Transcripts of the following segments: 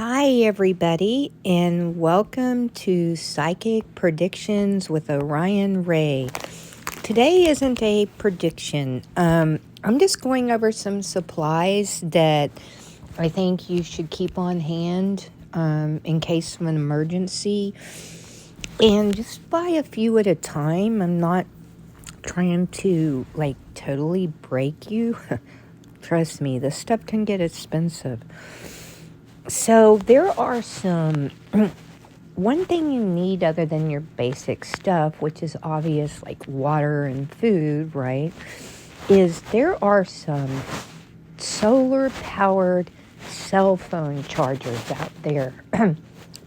Hi, everybody, and welcome to Psychic Predictions with Orion Ray. Today isn't a prediction. I'm just going over some supplies that I think you should keep on hand in case of an emergency, and just buy a few at a time. I'm not trying to totally break you. Trust me, this stuff can get expensive. So there are one thing you need other than your basic stuff, which is obvious, like water and food, right? Is there are some solar powered cell phone chargers out there.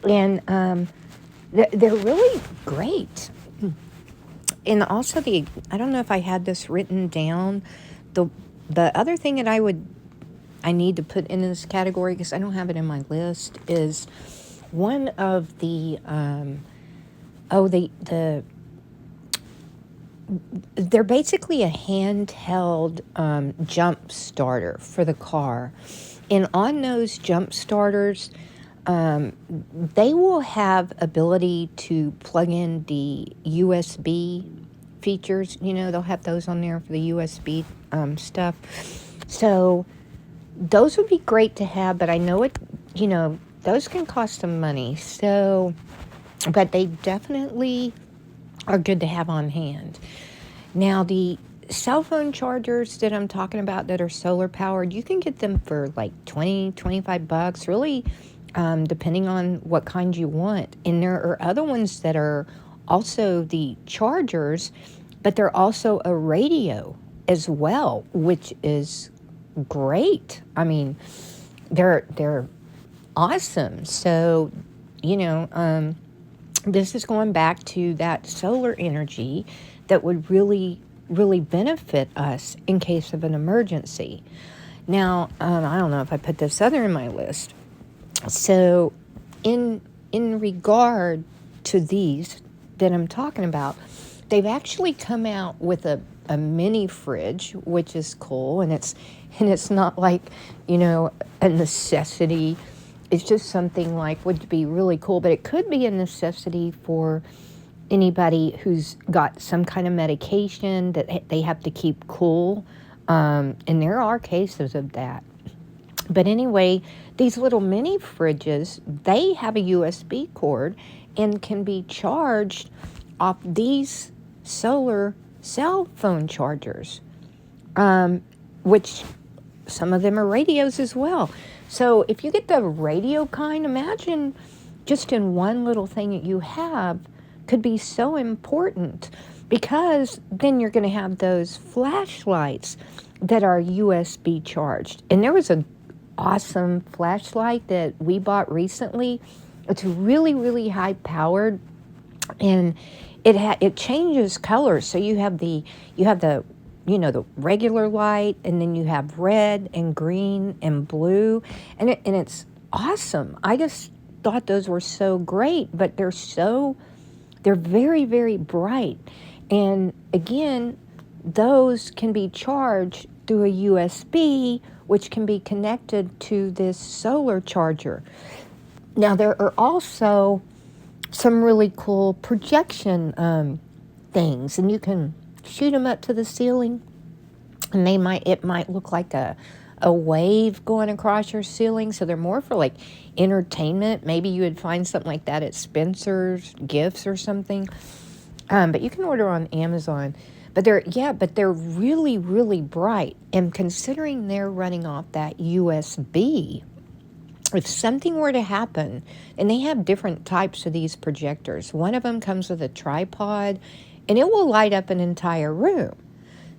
And they're really great. And also I don't know if I had this written down, the other thing that I need to put in this category, because I don't have it in my list, is one of they're basically a handheld jump starter for the car. And on those jump starters, they will have ability to plug in the USB features. They'll have those on there for the USB stuff. So those would be great to have, but I know those can cost some money. So, but they definitely are good to have on hand. Now, the cell phone chargers that I'm talking about that are solar powered, you can get them for like $20-25, really, depending on what kind you want. And there are other ones that are also the chargers, but they're also a radio as well, which is great. I mean, they're awesome. So, this is going back to that solar energy that would really, really benefit us in case of an emergency. Now, I don't know if I put this other in my list. So, in regard to these that I'm talking about, they've actually come out with a mini fridge, which is cool, and it's not like, a necessity. It's just something like would be really cool, but it could be a necessity for anybody who's got some kind of medication that they have to keep cool. And there are cases of that. But anyway, these little mini fridges, they have a USB cord and can be charged off these solar cell phone chargers, which some of them are radios as well. So if you get the radio kind, imagine just in one little thing that you have could be so important, because then you're going to have those flashlights that are USB charged. And there was an awesome flashlight that we bought recently. It's really, really high powered, and it changes colors. So you have the the regular light, and then you have red and green and blue, and it's awesome. I just thought those were so great, but they're very, very bright. And again, those can be charged through a USB, which can be connected to this solar charger. Now, there are also some really cool projection things, and you can shoot them up to the ceiling, and it might look like a wave going across your ceiling. So they're more for like entertainment. Maybe you would find something like that at Spencer's Gifts or something. But you can order on Amazon. But they're really, really bright. And considering they're running off that USB, if something were to happen, and they have different types of these projectors. One of them comes with a tripod, and it will light up an entire room.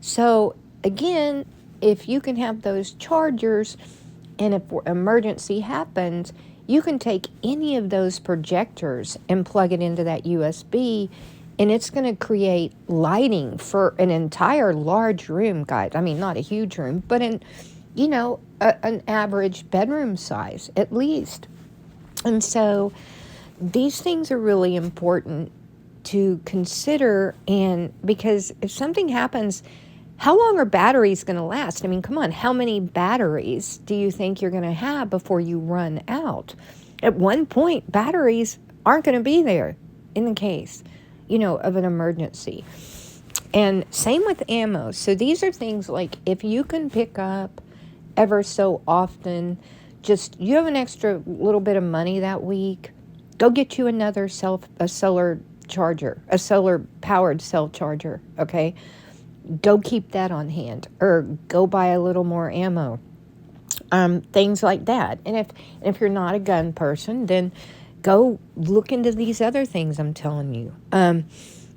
So again, if you can have those chargers, and if an emergency happens, you can take any of those projectors and plug it into that USB, and it's going to create lighting for an entire large room, guys. I mean, not a huge room, but an average bedroom size at least. And so these things are really important to consider, and because if something happens, how long are batteries going to last? I mean, come on, how many batteries do you think you're going to have before you run out? At one point, batteries aren't going to be there in the case, of an emergency. And same with ammo. So these are things like if you can pick up ever so often, just you have an extra little bit of money that week, go get you another a solar charger, a solar powered cell charger, okay? Go keep that on hand, or go buy a little more ammo. Things like that. And if you're not a gun person, then go look into these other things I'm telling you.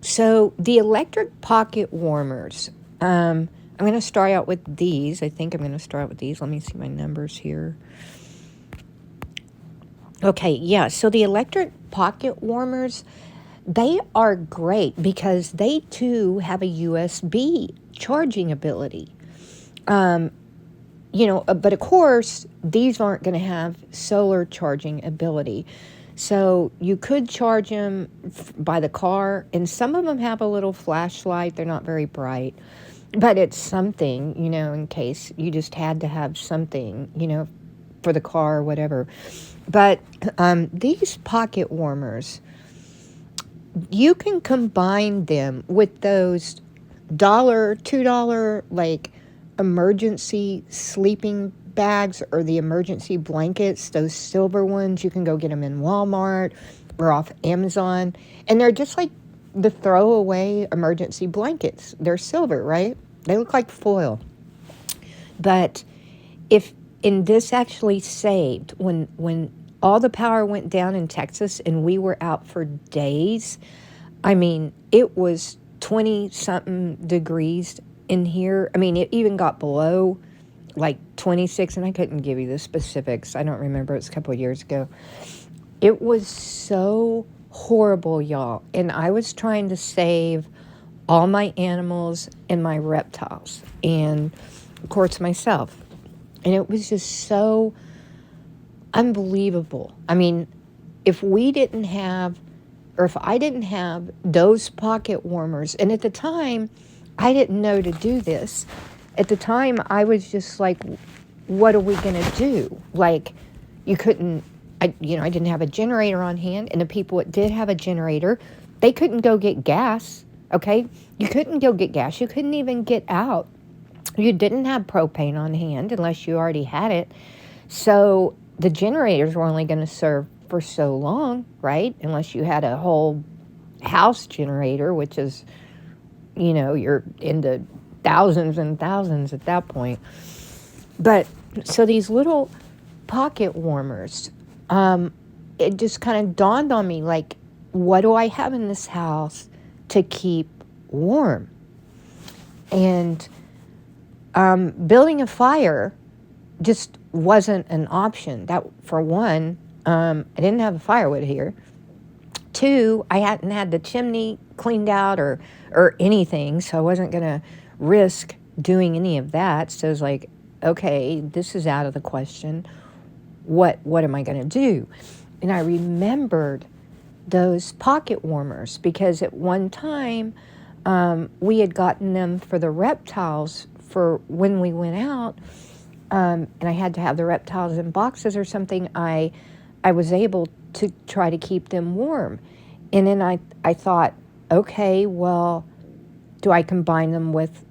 So the electric pocket warmers, I'm going to start out with these. I think I'm going to start out with these. Let me see my numbers here. Okay, yeah, so the electric pocket warmers, they are great because they too have a USB charging ability. But of course, these aren't going to have solar charging ability. So you could charge them by the car, and some of them have a little flashlight. They're not very bright, but it's something, in case you just had to have something, for the car or whatever. But these pocket warmers, you can combine them with those $2 like emergency sleeping bags or the emergency blankets, those silver ones. You can go get them in Walmart or off Amazon, and they're just like the throwaway emergency blankets. They're silver, right? They look like foil. But this actually saved when all the power went down in Texas and we were out for days. I mean, it was 20 something degrees in here. I mean, it even got below like 26, and I couldn't give you the specifics. I don't remember. It was a couple of years ago. It was so horrible, y'all. And I was trying to save all my animals and my reptiles, and of course myself. And it was just so unbelievable. I mean, if I didn't have those pocket warmers, and at the time, I didn't know to do this. At the time, I was just like, what are we going to do? Like, you couldn't, I didn't have a generator on hand, and the people that did have a generator, they couldn't go get gas, okay? You couldn't go get gas. You couldn't even get out. You didn't have propane on hand unless you already had it. So the generators were only going to serve for so long, right? Unless you had a whole house generator, which is, you're into thousands and thousands at that point. But so these little pocket warmers, it just kind of dawned on me, like, what do I have in this house to keep warm? And building a fire just wasn't an option. That, for one, I didn't have a firewood here. Two, I hadn't had the chimney cleaned out or anything, so I wasn't going to risk doing any of that. So I was like, okay, this is out of the question. What am I going to do? And I remembered those pocket warmers because at one time we had gotten them for the reptiles for when we went out, and I had to have the reptiles in boxes or something. I was able to try to keep them warm. And then I thought, okay, well, do I combine them with,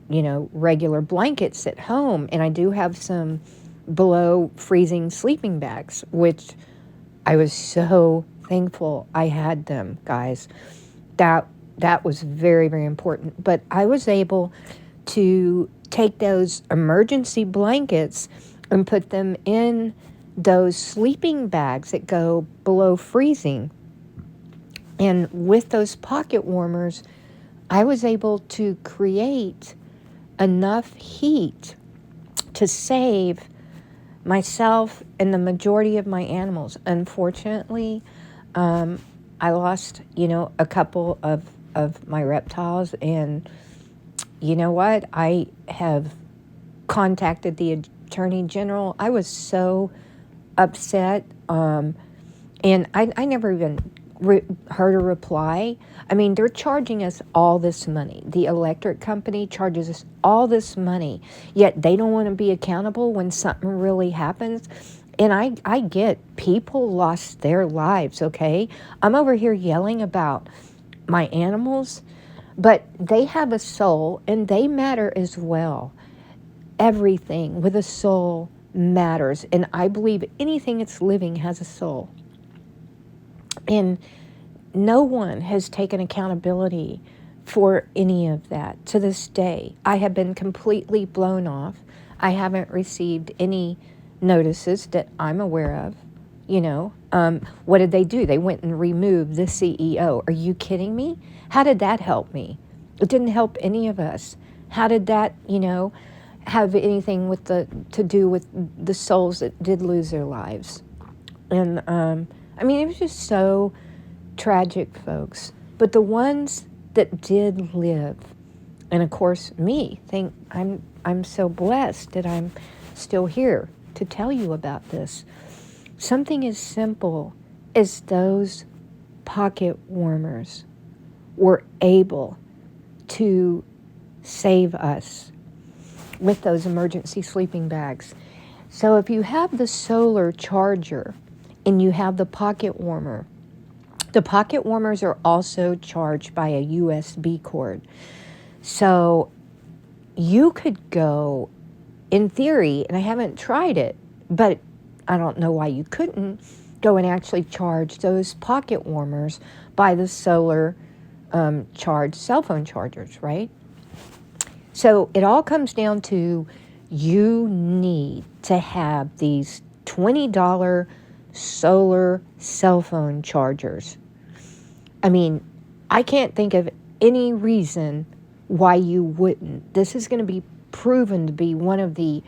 regular blankets at home? And I do have some below freezing sleeping bags, which I was so thankful I had them, guys. That was very, very important. But I was able to take those emergency blankets and put them in those sleeping bags that go below freezing. And with those pocket warmers, I was able to create enough heat to save myself and the majority of my animals. Unfortunately, I lost, a couple of my reptiles, and you know what? I have contacted the Attorney General. I was so upset, and I never even heard a reply. I mean, they're charging us all this money. The electric company charges us all this money, yet they don't want to be accountable when something really happens. And I get people lost their lives, okay? I'm over here yelling about my animals, but they have a soul and they matter as well. Everything with a soul matters. And I believe anything that's living has a soul. And no one has taken accountability for any of that to this day. I have been completely blown off. I haven't received any notices that I'm aware of. What did they do? They went and removed the CEO. Are you kidding me? How did that help me? It didn't help any of us. How did that, have anything to do with the souls that did lose their lives? And it was just so tragic, folks. But the ones that did live, and of course me, I'm so blessed that I'm still here to tell you about this. Something as simple as those pocket warmers were able to save us with those emergency sleeping bags. So if you have the solar charger and you have the pocket warmers are also charged by a USB cord. So you could go, in theory, and I haven't tried it, but I don't know why you couldn't, go and actually charge those pocket warmers by the solar charged cell phone chargers, right? So it all comes down to you need to have these $20 solar cell phone chargers. I can't think of any reason why you wouldn't. This is going to be proven to be one of the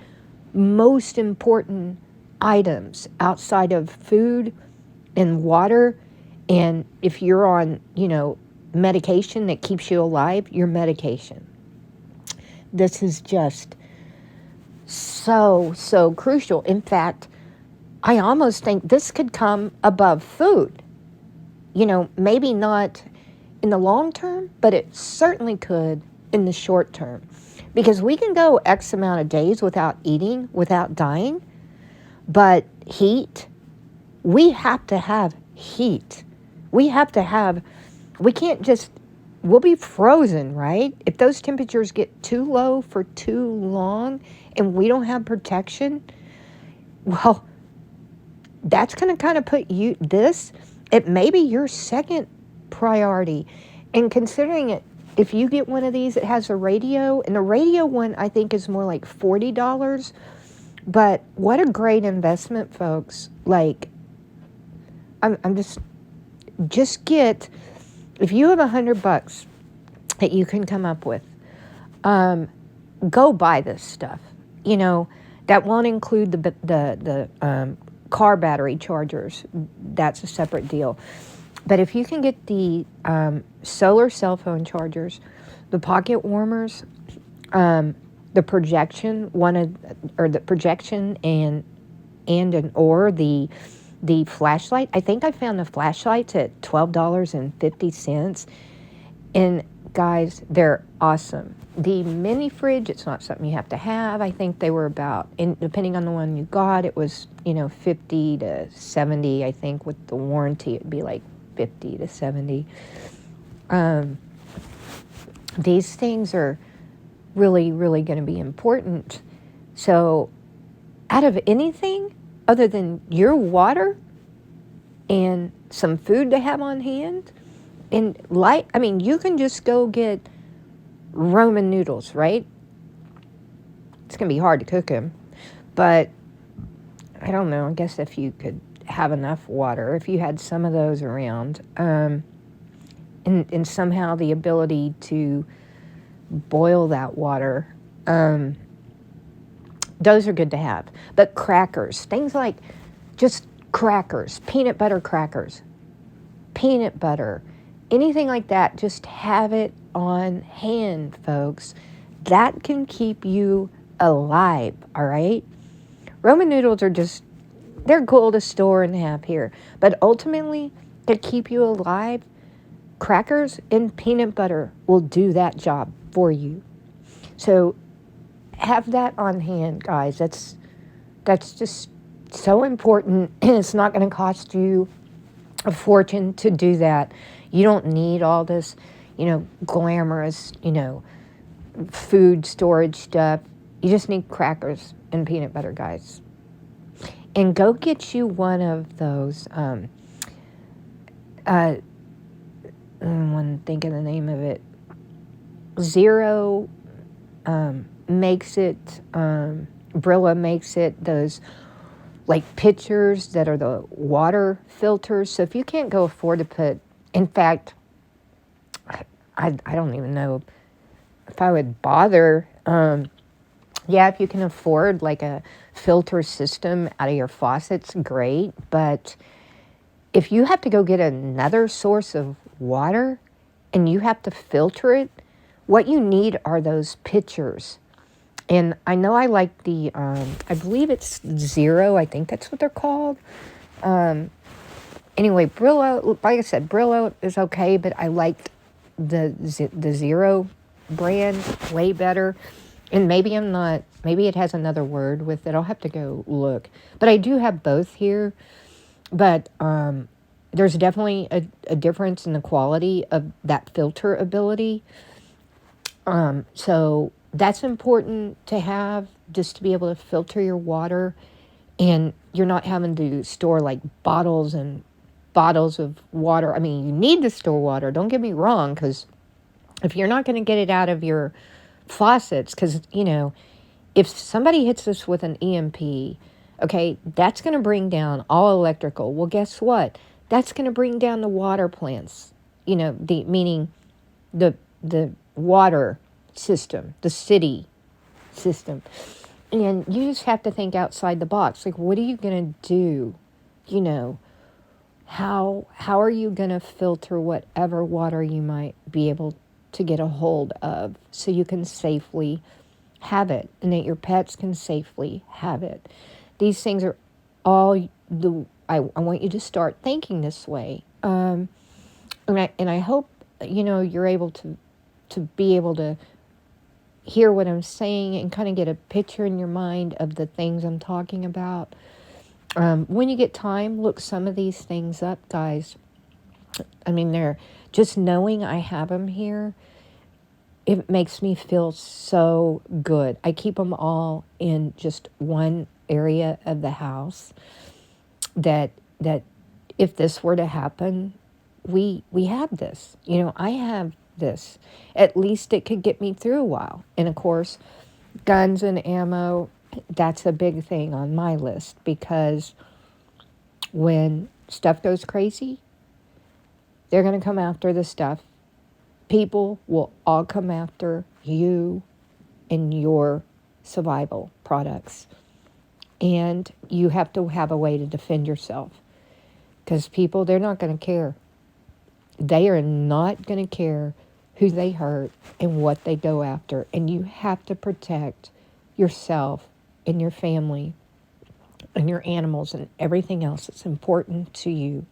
most important items outside of food and water. And if you're on, medication that keeps you alive, your medication. This is just so crucial. In fact, I almost think this could come above food. Maybe not in the long term, but it certainly could in the short term. Because we can go X amount of days without eating, without dying. But heat, we have to have heat. We can't just, we'll be frozen, right? If those temperatures get too low for too long and we don't have protection, well, that's going to kind of put it may be your second priority. And considering it, if you get one of these, it has a radio, and the radio one I think is more like $40. But what a great investment, folks. Like, I'm just get, if you have $100 that you can come up with, go buy this stuff. That won't include the car battery chargers. That's a separate deal. But if you can get the solar cell phone chargers, the pocket warmers, the projection, the projection and the flashlight. I think I found the flashlights at $12.50. And guys, they're awesome. The mini fridge, it's not something you have to have. I think they were about, and depending on the one you got, it was, $50 to $70. I think with the warranty, it'd be like $50 to $70. These things are really, really going to be important. So out of anything other than your water and some food to have on hand, and you can just go get Roman noodles, right? It's going to be hard to cook them, but I don't know. I guess if you could have enough water, if you had some of those around, and somehow the ability to boil that water, those are good to have. But crackers, things like just crackers, peanut butter crackers, peanut butter, anything like that, just have it on hand, folks. That can keep you alive, all right? Roman noodles are they're cool to store and have here. But ultimately, to keep you alive, crackers and peanut butter will do that job for you. So have that on hand, guys. That's just So important. It's not going to cost you a fortune to do that. You don't need all this, glamorous, food storage stuff. You just need crackers and peanut butter, guys. And go get you one of those. I want to think of the name of it. Zero makes it. Brilla makes it. Those like pitchers that are the water filters. So if you can't go afford to put, in fact, I don't even know if I would bother. Yeah, if you can afford like a filter system out of your faucets, great. But if you have to go get another source of water and you have to filter it, what you need are those pitchers. And I know I like the, I believe it's Zero. I think that's what they're called. Anyway, Brillo, like I said, Brillo is okay, but I liked the Zero brand way better. And maybe maybe it has another word with it. I'll have to go look. But I do have both here. But there's definitely a difference in the quality of that filter ability. So that's important to have, just to be able to filter your water. And you're not having to store like bottles and bottles of water. I mean, you need to store water. Don't get me wrong, because if you're not going to get it out of your faucets, because, if somebody hits us with an EMP, okay, that's going to bring down all electrical. Well, guess what? That's going to bring down the water plants, meaning the water system, the city system. And you just have to think outside the box. Like, what are you going to do? How are you going to filter whatever water you might be able to get a hold of so you can safely have it and that your pets can safely have it? These things are all I want you to start thinking this way. And I hope, you're able to be able to hear what I'm saying and kind of get a picture in your mind of the things I'm talking about. When you get time, look some of these things up, guys. I mean, they're just knowing I have them here. It makes me feel so good. I keep them all in just one area of the house. That if this were to happen, we have this. I have this. At least it could get me through a while. And of course, guns and ammo, that's a big thing on my list, because when stuff goes crazy, they're going to come after the stuff. People will all come after you and your survival products. And you have to have a way to defend yourself. Because people, they're not going to care. They are not going to care who they hurt and what they go after. And you have to protect yourself and your family and your animals and everything else that's important to you.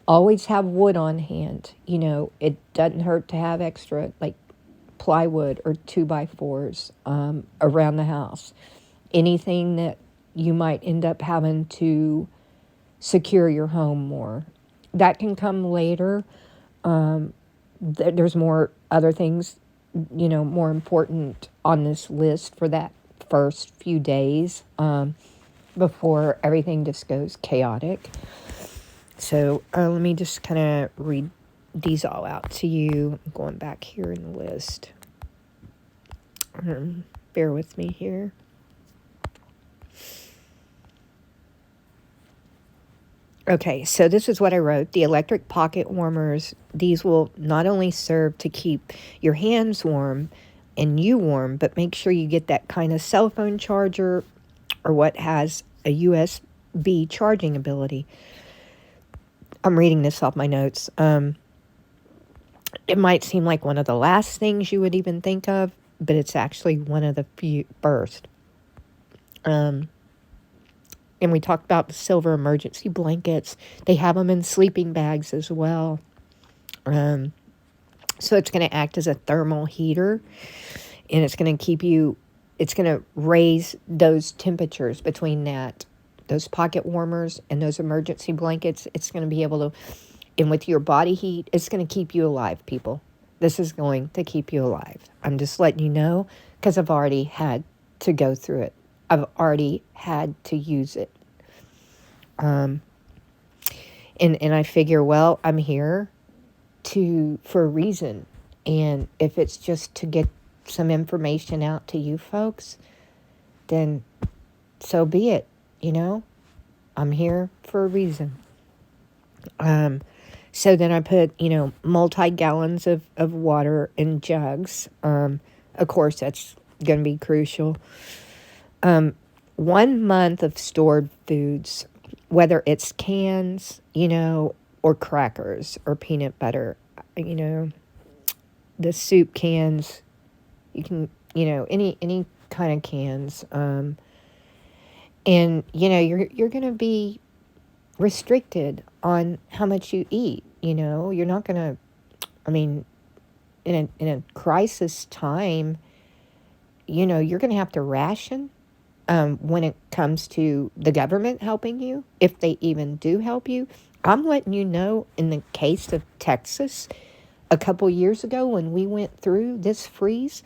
Always have wood on hand. It doesn't hurt to have extra, like plywood or 2x4s around the house. Anything that you might end up having to secure your home more. That can come later. There's more other things, more important on this list for that first few days before everything just goes chaotic. So let me just kind of read these all out to you. I'm going back here in the list. Bear with me here. Okay, so this is what I wrote. The electric pocket warmers, these will not only serve to keep your hands warm and you warm, but make sure you get that kind of cell phone charger or what has a USB charging ability. I'm reading this off my notes. It might seem like one of the last things you would even think of, but it's actually one of the first. And we talked about the silver emergency blankets. They have them in sleeping bags as well. So it's going to act as a thermal heater. And it's going to keep you it's going to raise those temperatures between those pocket warmers and those emergency blankets. It's going to be able to, and with your body heat, it's going to keep you alive, people. This is going to keep you alive. I'm just letting you know because I've already had to go through it. I've already had to use it. And I figure, well, I'm here for a reason. And if it's just to get some information out to you folks, then so be it. I'm here for a reason. So then I put, multi-gallons of water in jugs. Of course, that's going to be crucial. 1 month of stored foods, whether it's cans, or crackers or peanut butter, the soup cans, you can, any kind of cans. And, you're going to be restricted on how much you eat. You're not going to, in a crisis time, you're going to have to ration when it comes to the government helping you, if they even do help you. I'm letting you know, in the case of Texas, a couple years ago when we went through this freeze,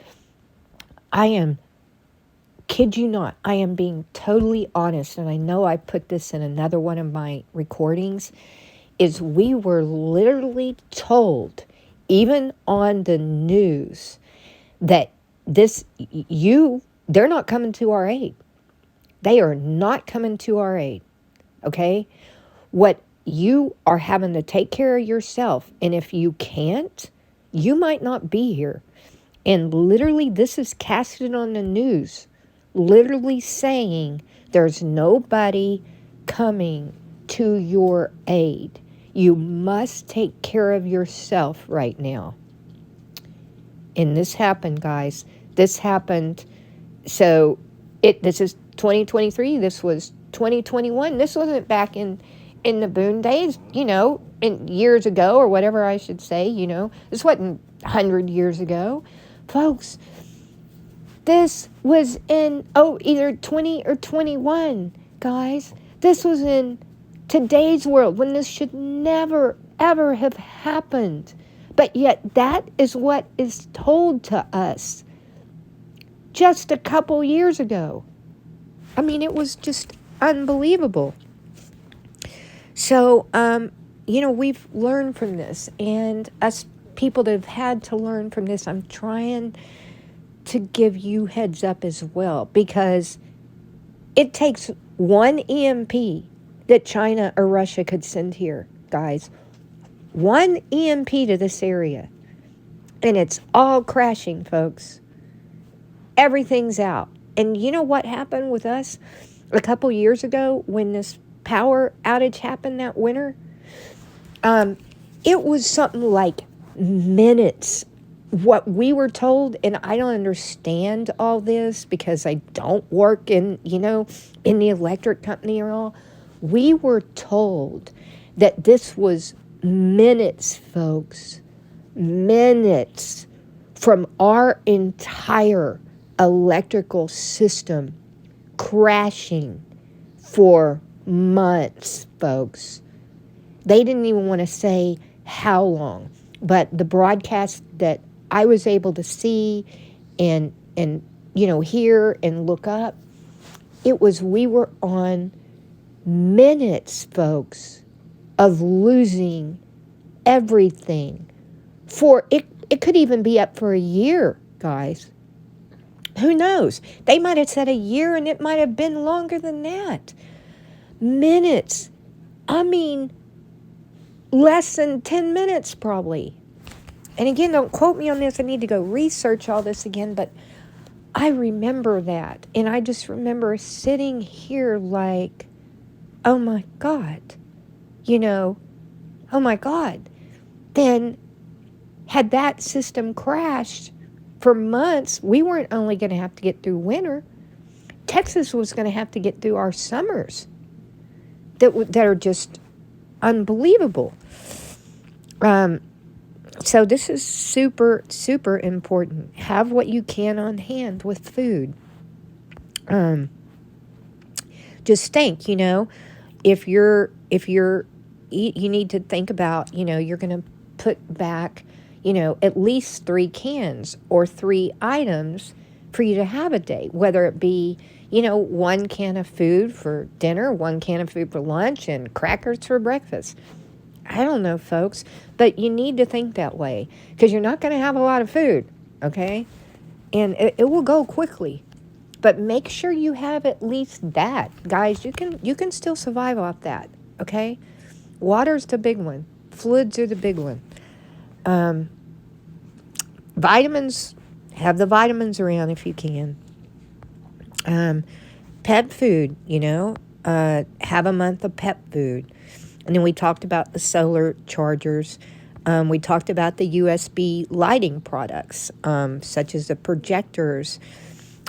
kid you not, I am being totally honest, and I know I put this in another one of my recordings, is we were literally told, even on the news, that they're not coming to our aid. They are not coming to our aid, okay? What you are having to take care of yourself, and if you can't, you might not be here. And literally, this is casted on the news, literally saying there's nobody coming to your aid. You must take care of yourself right now. And this happened, guys. This happened. So this is 2023. This was 2021. This wasn't back in the boom days, in years ago, or whatever I should say, This wasn't 100 years ago. Folks, this was in, either 20 or 21, guys. This was in today's world when this should never, ever have happened. But yet that is what is told to us just a couple years ago. It was just unbelievable. So, we've learned from this, and us people that have had to learn from this, I'm trying to give you heads up as well, because it takes one EMP that China or Russia could send here, guys. One EMP to this area, and it's all crashing, folks. Everything's out. And you know what happened with us a couple years ago when this power outage happened that winter? It was something like minutes. What we were told, and I don't understand all this because I don't work in the electric company or all. We were told that this was minutes, folks. Minutes from our entire electrical system crashing for months, folks. They didn't even want to say how long, but the broadcast that I was able to see and hear and look up, we were on minutes, folks, of losing everything. It could even be up for a year, guys. Who knows? They might have said a year, and it might have been longer than that. Minutes. Less than 10 minutes probably. And again, don't quote me on this. I need to go research all this again, but I remember that. And I just remember sitting here like, oh my God. Oh my God. Then had that system crashed for months, we weren't only going to have to get through winter. Texas was going to have to get through our summers that are just unbelievable. So this is super, super important. Have what you can on hand with food. Just think, if you're you need to think about, you're going to put back, at least 3 cans or 3 items for you to have a day, whether it be, 1 can of food for dinner, 1 can of food for lunch, and crackers for breakfast. I don't know, folks, but you need to think that way because you're not going to have a lot of food, okay? And it will go quickly. But make sure you have at least that. Guys, you can still survive off that, okay? Water's the big one. Fluids are the big one. Vitamins, have the vitamins around if you can. Pet food, have a month of pet food. And then we talked about the solar chargers. We talked about the USB lighting products, such as the projectors.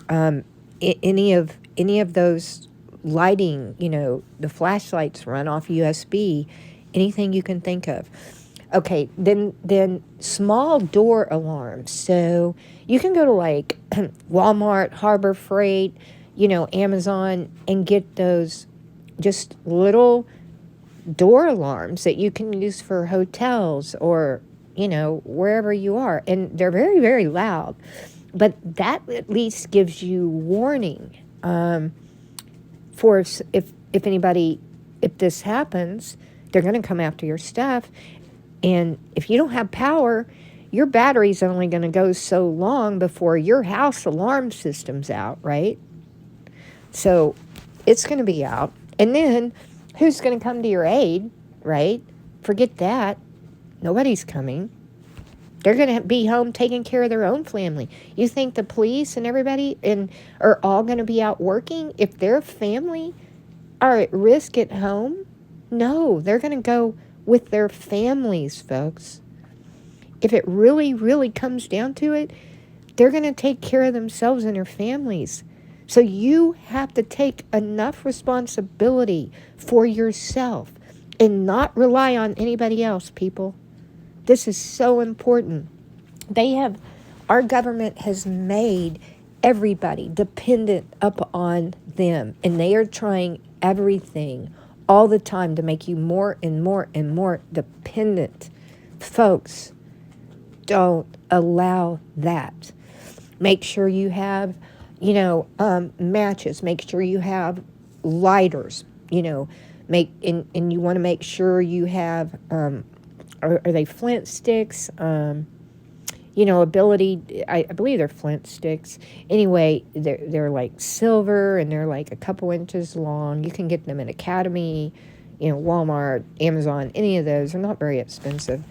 Any of those lighting, the flashlights run off USB. Anything you can think of. Okay, then small door alarms. So you can go to like Walmart, Harbor Freight, Amazon, and get those just little door alarms that you can use for hotels or, wherever you are. And they're very, very loud. But that at least gives you warning for if this happens, they're going to come after your stuff. And if you don't have power, your battery's only going to go so long before your house alarm system's out, right? So it's going to be out. And then who's going to come to your aid, right? Forget that. Nobody's coming. They're going to be home taking care of their own family. You think the police and everybody are all going to be out working if their family are at risk at home? No, they're going to go with their families, folks. If it really, really comes down to it, they're going to take care of themselves and their families. So you have to take enough responsibility for yourself and not rely on anybody else, people. This is so important. Our government has made everybody dependent upon them, and they are trying everything all the time to make you more and more and more dependent. Folks, don't allow that. Make sure you have, matches. Make sure you have lighters, and you want to make sure you have, are they flint sticks? Ability, I believe they're flint sticks. Anyway, they're like silver and they're like a couple inches long. You can get them at Academy, Walmart, Amazon, any of those. They're not very expensive.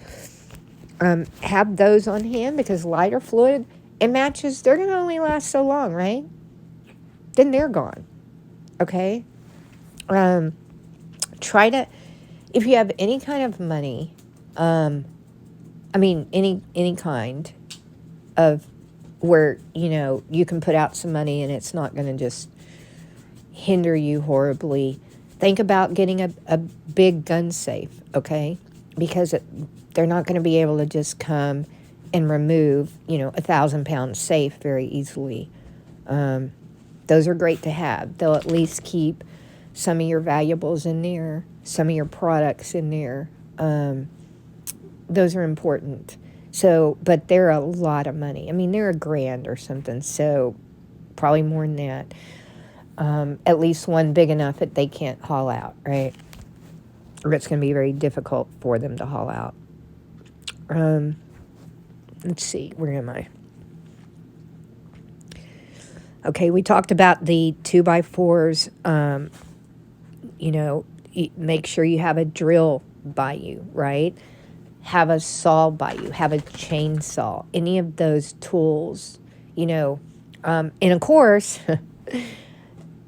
Have those on hand because lighter fluid and matches, they're going to only last so long, right? Then they're gone. Okay? Try to, if you have any kind of money, any kind of where, you can put out some money and it's not going to just hinder you horribly. Think about getting a big gun safe, okay? Because they're not going to be able to just come and remove, 1,000-pound safe very easily. Those are great to have. They'll at least keep some of your valuables in there, some of your products in there. Those are important. So, but they're a lot of money. They're $1,000 or something. So probably more than that. At least one big enough that they can't haul out, right? Or it's going to be very difficult for them to haul out. Let's see, where am I? Okay, we talked about the 2x4s. Make sure you have a drill by you, right? Have a saw by you, have a chainsaw, any of those tools, and of course,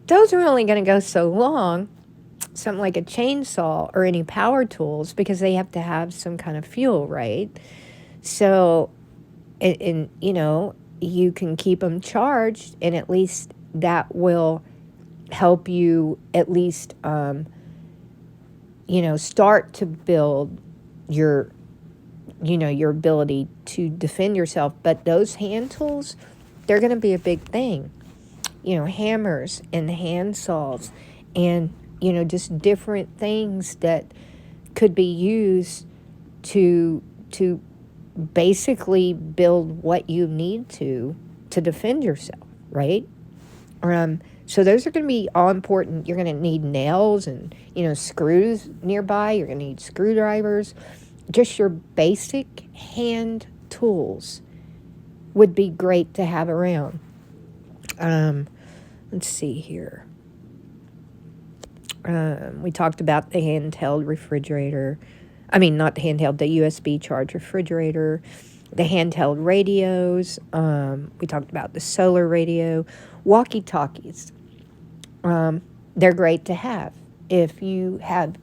those are only going to go so long, something like a chainsaw or any power tools, because they have to have some kind of fuel, right? So, and you can keep them charged, and at least that will help you at least, start to build your ability to defend yourself. But those hand tools, they're going to be a big thing. hammers and hand saws and, just different things that could be used to basically build what you need to defend yourself, right? So those are going to be all important. You're going to need nails and, screws nearby. You're going to need screwdrivers. Just your basic hand tools would be great to have around. Let's see here. We talked about the handheld refrigerator. I mean, not the handheld, the USB charged refrigerator, the handheld radios. We talked about the solar radio, walkie-talkies. They're great to have if you have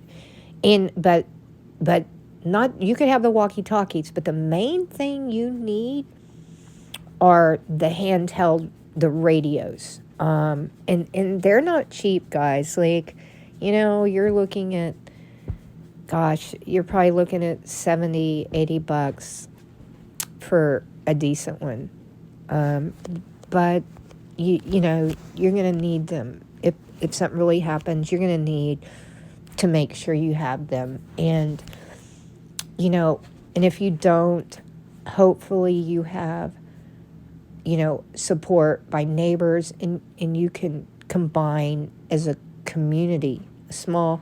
but not, you could have the walkie-talkies, but the main thing you need are the handheld, the radios. And they're not cheap, guys. Like, you're looking at, gosh, you're probably looking at $70-$80 for a decent one. But you're going to need them. If something really happens, you're going to need to make sure you have them. And, and if you don't, hopefully you have, support by neighbors, and you can combine as a community, a small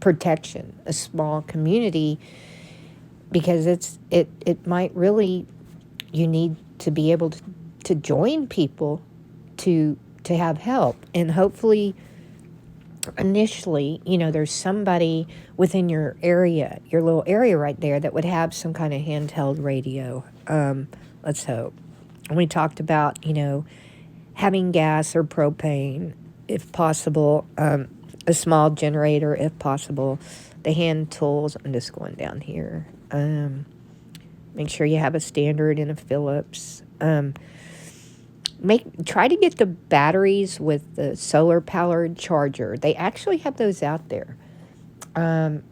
protection, a small community, because it might really, you need to be able to join people to have help. And hopefully initially, there's somebody within your area, your little area right there, that would have some kind of handheld radio. Let's hope. And we talked about, having gas or propane, if possible, a small generator, if possible, the hand tools. I'm just going down here. Make sure you have a standard and a Phillips. Try to get the batteries with the solar powered charger. They actually have those out there. And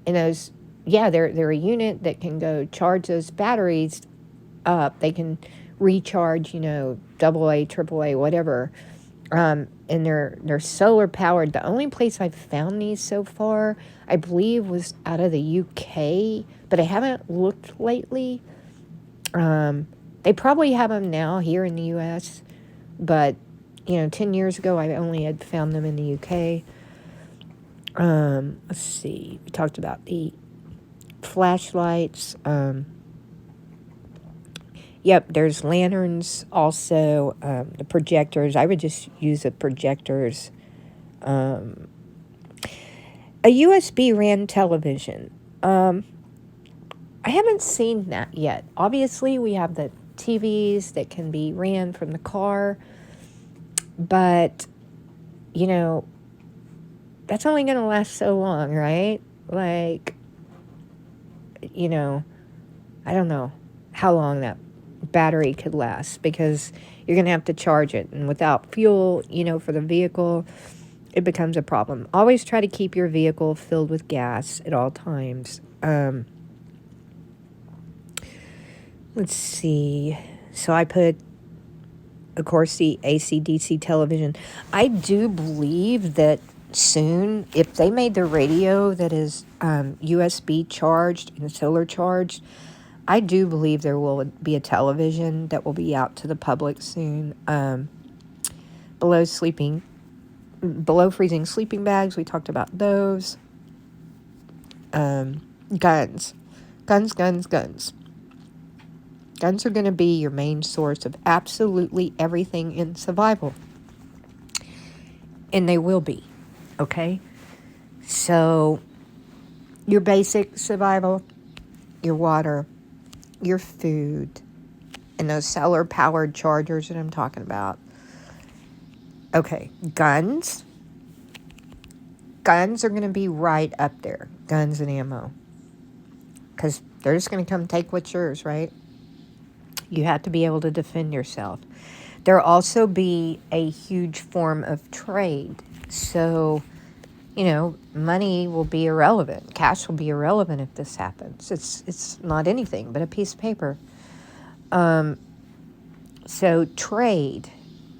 those, they're a unit that can go charge those batteries up. They can recharge, AA, AAA, whatever. And they're solar powered. The only place I've found these so far, I believe, was out of the UK, but I haven't looked lately. They probably have them now here in the U.S., but, 10 years ago, I only had found them in the UK. Let's see. We talked about the flashlights. Yep, there's lanterns also, the projectors. I would just use the projectors. A USB ran television. I haven't seen that yet. Obviously, we have the TVs that can be ran from the car, but, that's only going to last so long, right? Like, I don't know how long that battery could last, because you're going to have to charge it. And without fuel, for the vehicle, it becomes a problem. Always try to keep your vehicle filled with gas at all times. Let's see. So I put, of course, the AC/DC television. I do believe that soon, if they made the radio that is USB charged and solar charged, I do believe there will be a television that will be out to the public soon. Below freezing sleeping bags, we talked about those. Guns. Guns are going to be your main source of absolutely everything in survival. And they will be, okay? So, your basic survival, your water, your food, and those solar-powered chargers that I'm talking about. Okay, guns. Guns are going to be right up there. Guns and ammo. Because they're just going to come take what's yours, right? You have to be able to defend yourself. There'll also be a huge form of trade. So, money will be irrelevant. Cash will be irrelevant if this happens. It's not anything but a piece of paper. So trade.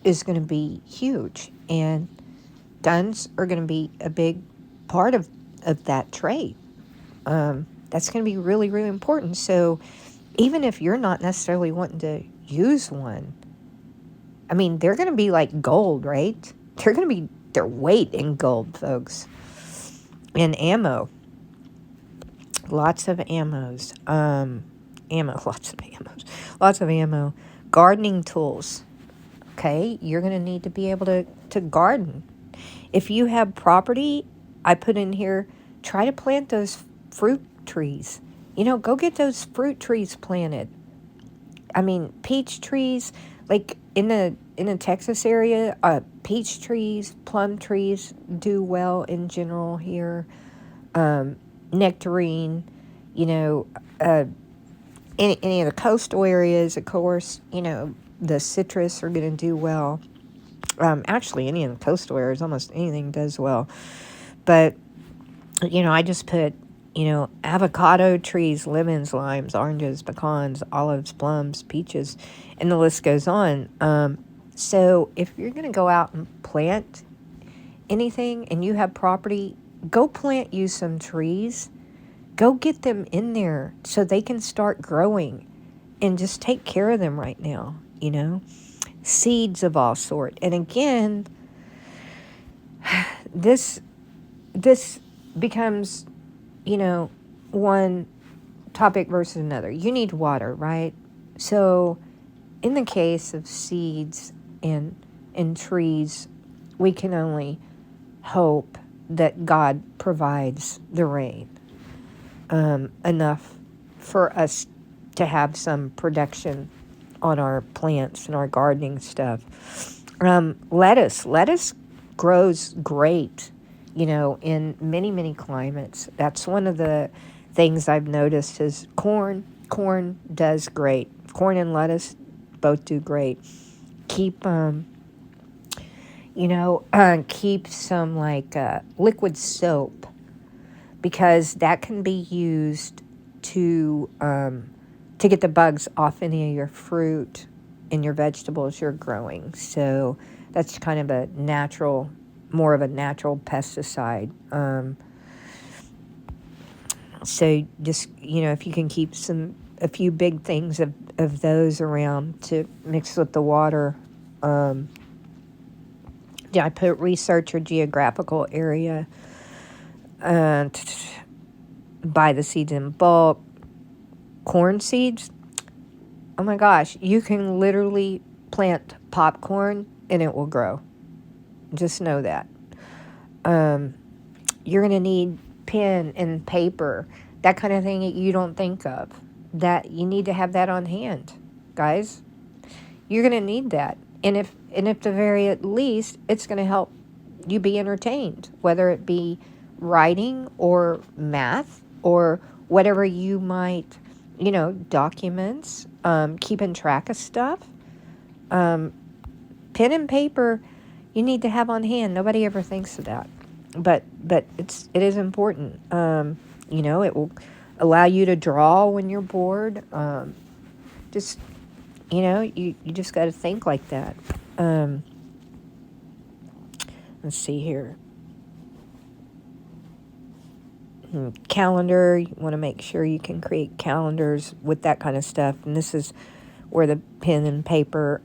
is going to be huge, and guns are going to be a big part of that trade. That's going to be really, really important. So even if you're not necessarily wanting to use one, I mean, they're going to be like gold, right? They're going to be their weight in gold, folks. And ammo. Lots of ammos. Lots of ammos. Lots of ammo. Gardening tools. Okay, you're going to need to be able to garden. If you have property, I put in here, try to plant those fruit trees. Go get those fruit trees planted. I mean, peach trees, like in the Texas area, peach trees, plum trees do well in general here. Nectarine, any of the coastal areas, of course, the citrus are going to do well. Actually, any of the coastal areas, almost anything does well. But, I just put, avocado trees, lemons, limes, oranges, pecans, olives, plums, peaches, and the list goes on. So if you're going to go out and plant anything and you have property, go plant you some trees. Go get them in there so they can start growing, and just take care of them right now, Seeds of all sort. And again, this becomes, one topic versus another. You need water, right? So in the case of seeds and trees, we can only hope that God provides the rain enough for us to have some production on our plants and our gardening stuff. Lettuce grows great, in many, many climates. That's one of the things I've noticed is corn. Corn does great. Corn and lettuce both do great. Keep keep some liquid soap, because that can be used to get the bugs off any of your fruit and your vegetables you're growing. So that's kind of more of a natural pesticide. So just, if you can keep a few big things of those around to mix with the water. I put research or geographical area. Buy the seeds in bulk. Corn seeds, oh my gosh, you can literally plant popcorn and it will grow. Just know that. You're going to need pen and paper, that kind of thing that you don't think of. That you need to have that on hand, guys. You're going to need that. And if the very least, it's going to help you be entertained, whether it be writing or math or whatever you might, documents, keeping track of stuff. Pen and paper, you need to have on hand. Nobody ever thinks of that, but it is important. It will allow you to draw when you're bored. Just you just got to think like that. Let's see here. Calendar, you want to make sure you can create calendars with that kind of stuff. And this is where the pen and paper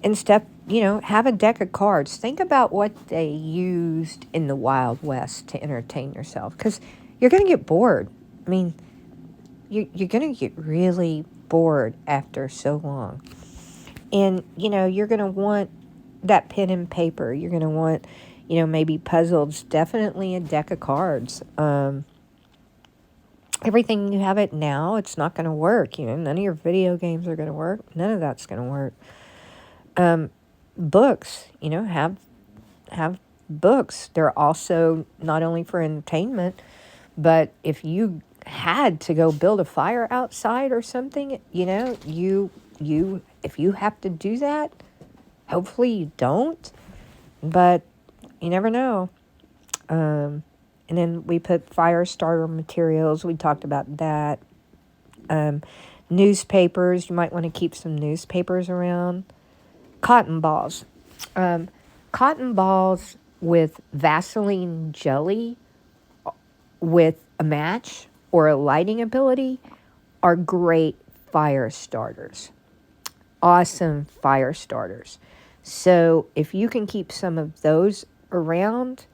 and stuff, have a deck of cards. Think about what they used in the Wild West to entertain yourself, because you're going to get bored. I mean, you're going to get really bored after so long. And, you're going to want that pen and paper. You're going to want, maybe puzzles, definitely a deck of cards. Everything you have it now, it's not going to work. None of your video games are going to work. None of that's going to work. Books, have books. They're also not only for entertainment, but if you had to go build a fire outside or something, if you have to do that, hopefully you don't, but you never know. And then we put fire starter materials. We talked about that. Newspapers, you might want to keep some newspapers around. cotton balls. Cotton balls with Vaseline jelly with a match or a lighting ability are great fire starters. Awesome fire starters. So if you can keep some of those around,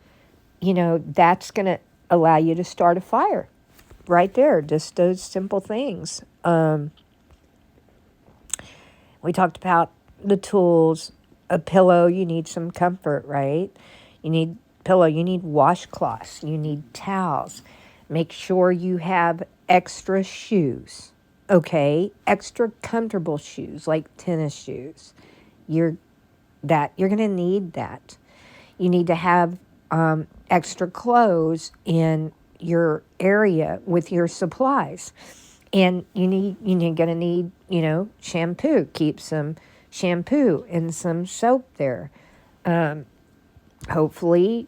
that's going to allow you to start a fire right there. Just those simple things. We talked about the tools, a pillow, you need some comfort, right? You need pillow, you need washcloths, you need towels. Make sure you have extra shoes, okay? Extra comfortable shoes like tennis shoes. You're going to need that. You need to have extra clothes in your area with your supplies. And you're going to need, shampoo. Keep some shampoo and some soap there. Hopefully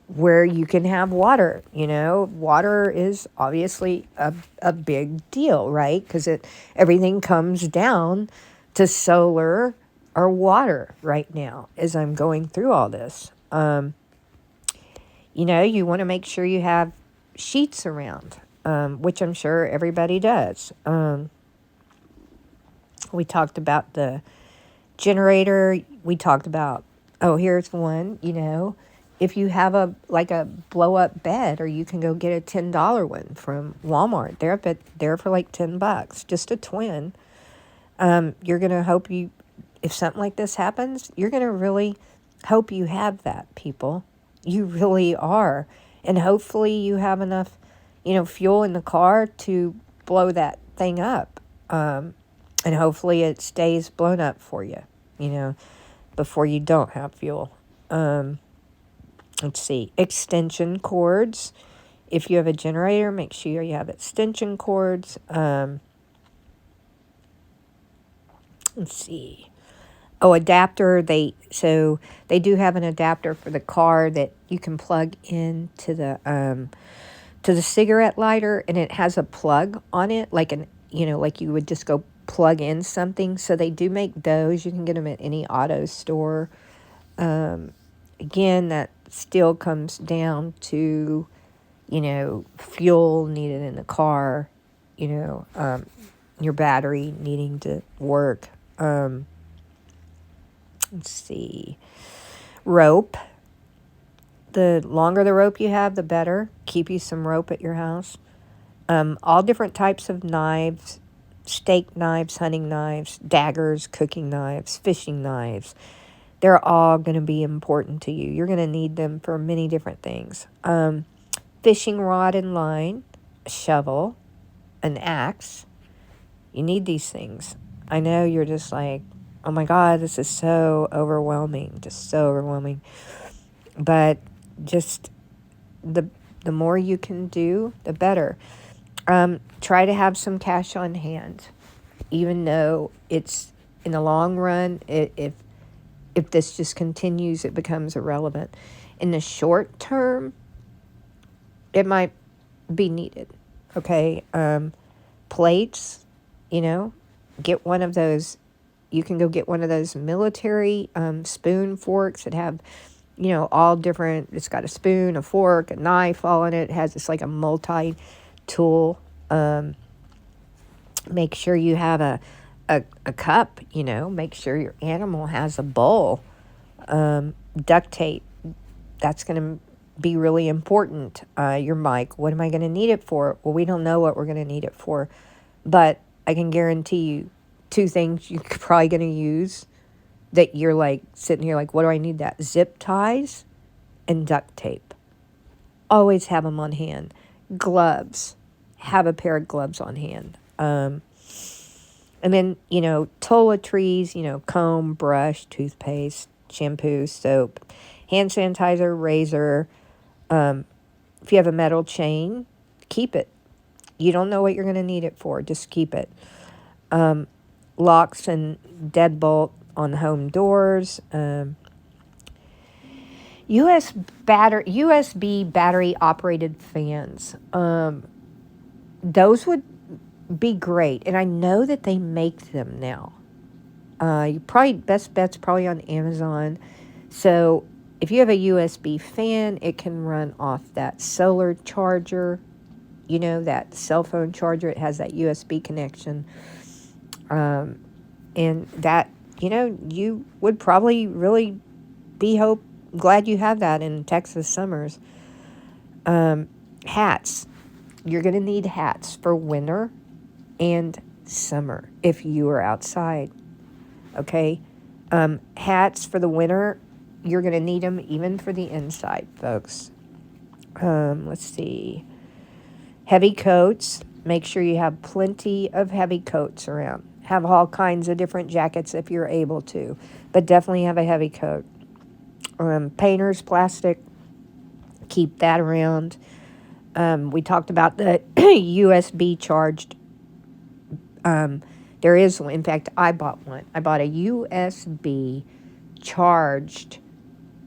where you can have water. Water is obviously a big deal, right? Because everything comes down to solar or water right now as I'm going through all this. You want to make sure you have sheets around, which I'm sure everybody does. We talked about the generator. We talked about, here's one, if you have a blow up bed, or you can go get a $10 one from Walmart. They're for like $10, just a twin. You're going to hope if something like this happens, you're going to really hope you have that, people. You really are. And hopefully you have enough, fuel in the car to blow that thing up. And hopefully it stays blown up for you, before you don't have fuel. Let's see. Extension cords. If you have a generator, make sure you have extension cords. Let's see. Adapter. They do have an adapter for the car that you can plug into the cigarette lighter, and it has a plug on it, like you would just go plug in something. So they do make those. You can get them at any auto store. Again, that still comes down to, fuel needed in the car, your battery needing to work. Let's see. Rope. The longer the rope you have, the better. Keep you some rope at your house. All different types of knives. Steak knives, hunting knives, daggers, cooking knives, fishing knives. They're all going to be important to you. You're going to need them for many different things. Fishing rod and line, a shovel, an axe. You need these things. I know you're just like, oh my God, this is so overwhelming. Just so overwhelming. But just the more you can do, the better. Try to have some cash on hand, even though it's in the long run, if this just continues, it becomes irrelevant. In the short term, it might be needed. Okay. Plates, get one of those. You can go get one of those military spoon forks that have, all different. It's got a spoon, a fork, a knife, all in it. It has, it's like a multi-tool. Make sure you have a cup, make sure your animal has a bowl. Duct tape, that's going to be really important. Your mic, what am I going to need it for? Well, we don't know what we're going to need it for, but I can guarantee you 2 things you're probably going to use that you're like sitting here like, what do I need that? Zip ties and duct tape. Always have them on hand. Gloves. Have a pair of gloves on hand. And then, toiletries, comb, brush, toothpaste, shampoo, soap, hand sanitizer, razor. If you have a metal chain, keep it. You don't know what you're going to need it for. Just keep it. Locks and deadbolt on home doors. USB battery operated fans. Those would be great. And I know that they make them now. You probably, best bet's probably on Amazon. So if you have a USB fan, it can run off that solar charger, that cell phone charger. It has that USB connection. And that, you would probably really be glad you have that in Texas summers. Hats. You're going to need hats for winter and summer if you are outside. Okay? Hats for the winter, you're going to need them even for the inside, folks. Let's see. Heavy coats. Make sure you have plenty of heavy coats around. Have all kinds of different jackets if you're able to, but definitely have a heavy coat. Painter's plastic. Keep that around. We talked about the USB charged. There is one. In fact, I bought one. I bought a USB charged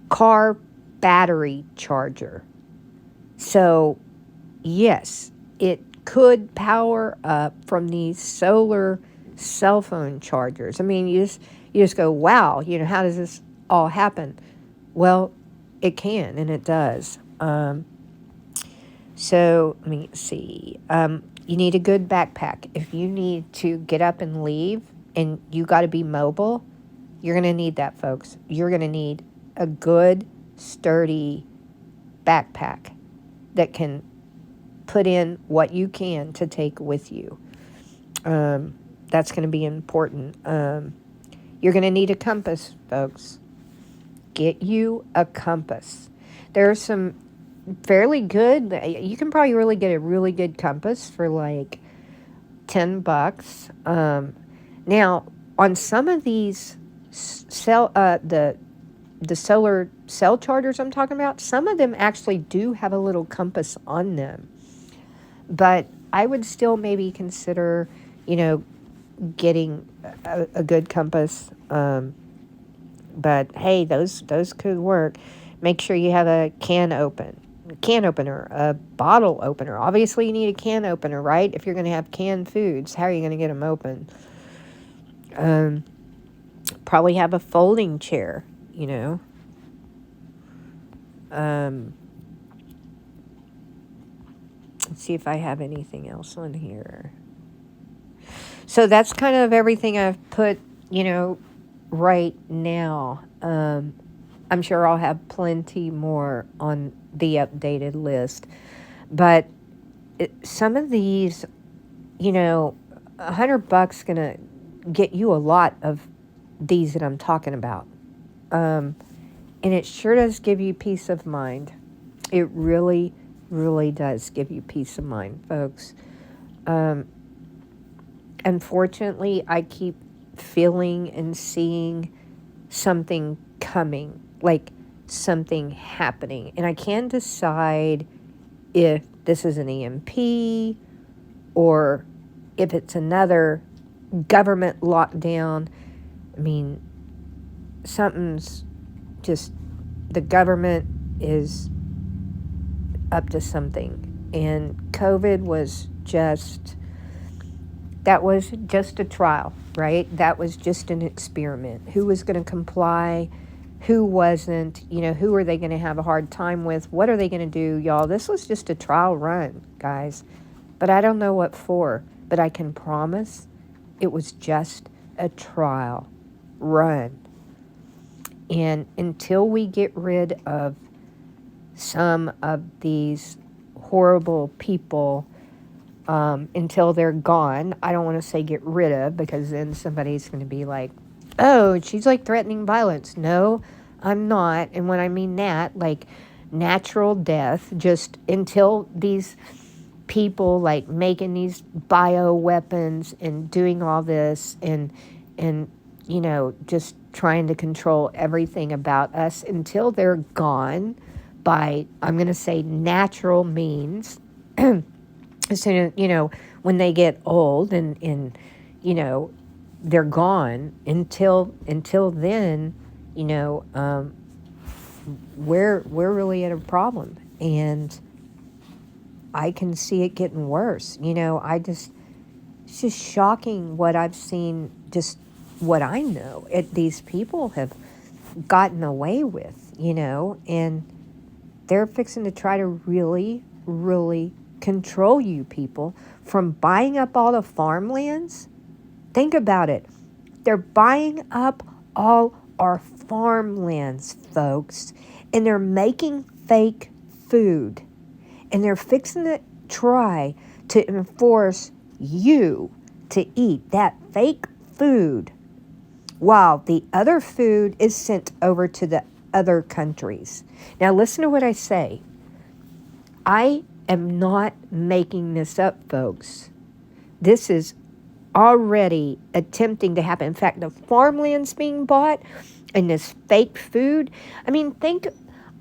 car battery charger. So, yes, it could power up from these solar cell phone chargers. I mean, you just go, wow, how does this all happen? Well, it can, and it does. So let me see. You need a good backpack. If you need to get up and leave and you got to be mobile, you're going to need that, folks. You're going to need a good, sturdy backpack that can put in what you can to take with you. That's going to be important. You're going to need a compass, folks. Get you a compass. There's some fairly good, you can probably really get a really good compass for like $10. Now, on some of these the solar cell chargers I'm talking about, some of them actually do have a little compass on them. But I would still maybe consider, getting a good compass. But hey, those could work. Make sure you have a can opener, a bottle opener. Obviously, you need a can opener, right? If you're going to have canned foods, how are you going to get them open? Probably have a folding chair, Let's see if I have anything else on here. So that's kind of everything I've put, right now. I'm sure I'll have plenty more on the updated list. But some of these, $100 gonna get you a lot of these that I'm talking about. And it sure does give you peace of mind. It really, really does give you peace of mind, folks. Unfortunately, I keep feeling and seeing something coming, like something happening. And I can't decide if this is an EMP or if it's another government lockdown. I mean, something's just, the government is up to something. And COVID was just a trial, right? That was just an experiment. Who was going to comply? Who wasn't? Who are they going to have a hard time with? What are they going to do, y'all? This was just a trial run, guys. But I don't know what for. But I can promise it was just a trial run. And until we get rid of some of these horrible people, until they're gone, I don't want to say get rid of, because then somebody's going to be like, oh, she's like threatening violence. No, I'm not. And when I mean that, like natural death, just until these people like making these bio weapons and doing all this and just trying to control everything about us, until they're gone by, I'm going to say, natural means. So, when they get old and they're gone, until then, we're really at a problem. And I can see it getting worse. It's just shocking what I've seen just what I know, these people have gotten away with, and they're fixing to try to really, really control you people from buying up all the farmlands. Think about it. They're buying up all our farmlands, folks, and they're making fake food. And they're fixing to try to enforce you to eat that fake food while the other food is sent over to the other countries. Now listen to what I say. I am not making this up, folks. This is already attempting to happen. In fact, the farmland's being bought and this fake food. I mean,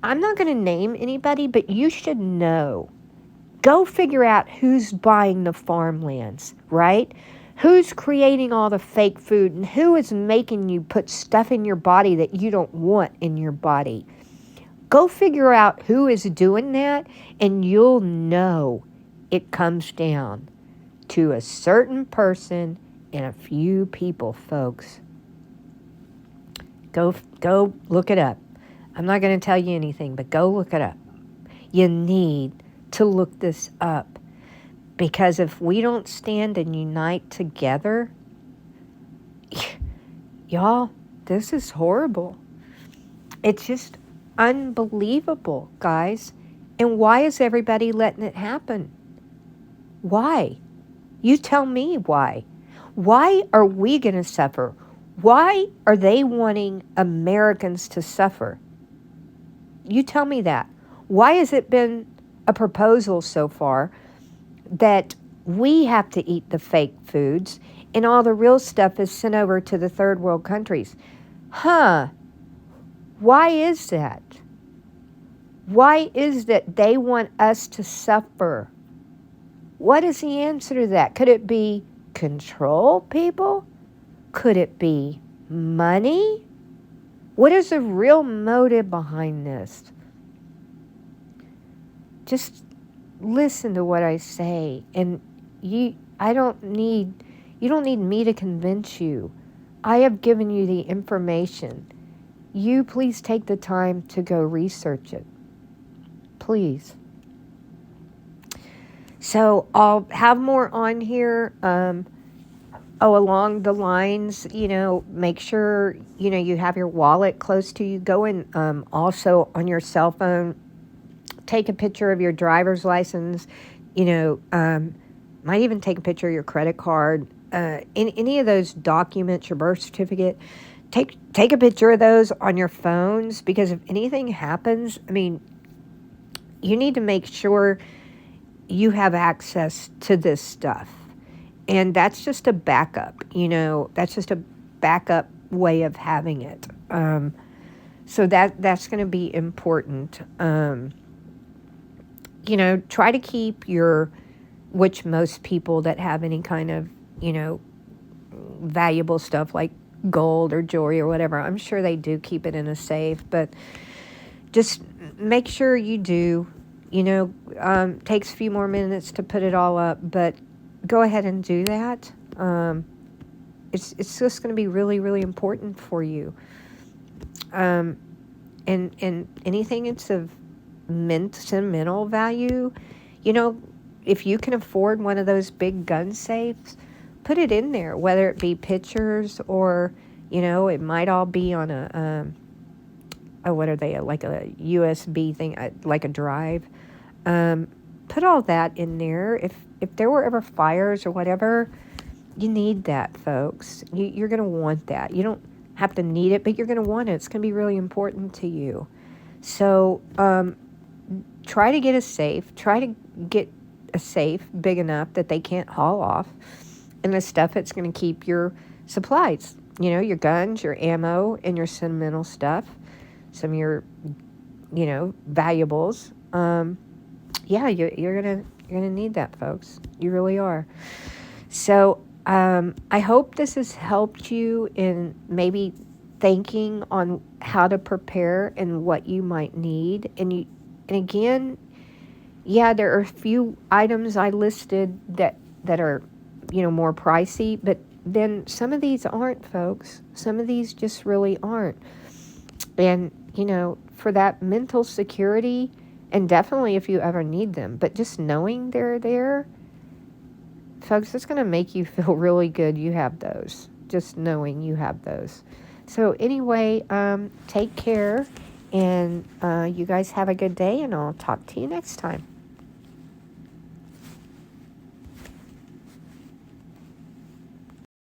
I'm not going to name anybody, but you should know. Go figure out who's buying the farmlands, right? Who's creating all the fake food and who is making you put stuff in your body that you don't want in your body. Go figure out who is doing that, and you'll know it comes down to a certain person and a few people, folks. Go look it up. I'm not going to tell you anything, but go look it up. You need to look this up, because if we don't stand and unite together, y'all, this is horrible. It's just unbelievable, guys. And why is everybody letting it happen? Why? You tell me why. Why are we going to suffer? Why are they wanting Americans to suffer? You tell me that. Why has it been a proposal so far that we have to eat the fake foods and all the real stuff is sent over to the third world countries? Why is that? Why is that they want us to suffer? What is the answer to that? Could it be control, people? Could it be money? What is the real motive behind this? Just listen to what I say, and you don't need me to convince you. I have given you the information. You please take the time to go research it. Please. So I'll have more on here. Along the lines, make sure, you have your wallet close to you. Go and also on your cell phone, take a picture of your driver's license, might even take a picture of your credit card, any of those documents, your birth certificate. Take a picture of those on your phones, because if anything happens, you need to make sure you have access to this stuff. And that's just a backup, that's just a backup way of having it. So that's going to be important. Try to keep which most people that have any kind of, valuable stuff like gold or jewelry or whatever, I'm sure they do keep it in a safe, but just make sure you do. Takes a few more minutes to put it all up, but go ahead and do that. It's just going to be really, really important for you. And anything that's of sentimental value, if you can afford one of those big gun safes, put it in there, whether it be pictures or, it might all be on what are they, like a USB thing, like a drive. Put all that in there. If there were ever fires or whatever, you need that, folks. You're going to want that. You don't have to need it, but you're going to want it. It's going to be really important to you. So try to get a safe. Try to get a safe big enough that they can't haul off. And the stuff that's going to keep your supplies, your guns, your ammo, and your sentimental stuff. Some of your, valuables. You're gonna need that, folks. You really are. So I hope this has helped you in maybe thinking on how to prepare and what you might need. And again, there are a few items I listed that are more pricey, but then some of these aren't, folks. Some of these just really aren't. And, for that mental security, and definitely if you ever need them, but just knowing they're there, folks, it's going to make you feel really good you have those. Just knowing you have those. So anyway, take care, and you guys have a good day, and I'll talk to you next time.